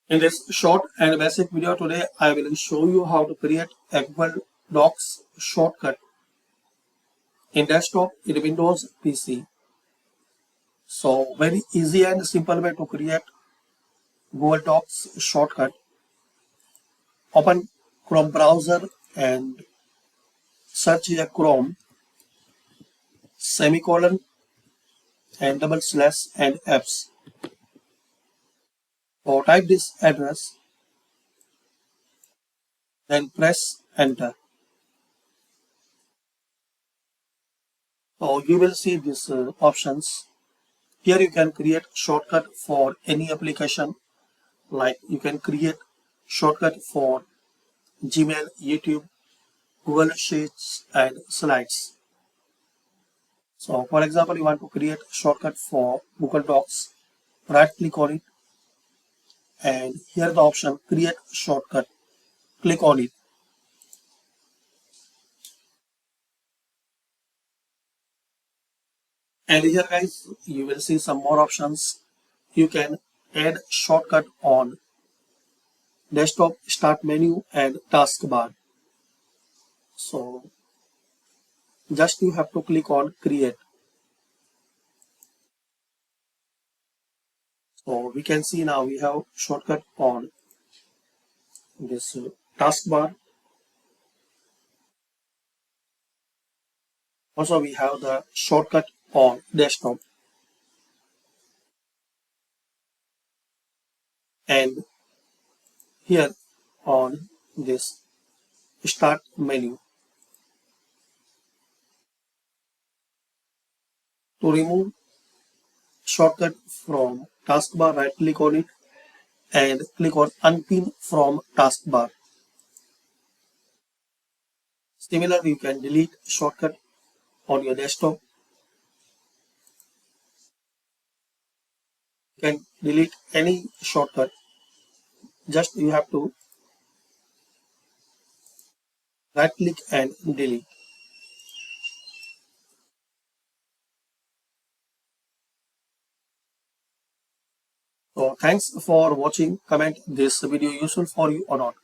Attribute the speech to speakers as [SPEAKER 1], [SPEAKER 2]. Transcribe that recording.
[SPEAKER 1] In this short and basic video today, I will show you how to create a Google Docs shortcut in desktop in Windows PC. So very easy and simple way to create Google Docs shortcut. Open Chrome browser and search here Chrome semicolon and double slash and apps. So type this address, then press enter. So you will see these options. Here you can create shortcut for any application, like you can create shortcut for Gmail, YouTube, Google Sheets and Slides. So for example, you want to create shortcut for Google Docs, right click on it and here the option create shortcut, click on it. And here guys, you will see some more options. You can add shortcut on desktop start menu and taskbar. So just you have to click on create. So we can see now we have shortcut on this taskbar. Also we have the shortcut on desktop. And here on this start menu. To remove shortcut from taskbar, right click on it and click on unpin from taskbar. Similarly, you can delete shortcut on your desktop. You can delete any shortcut. Just you have to right click and delete. So thanks for watching. Comment this video useful for you or not.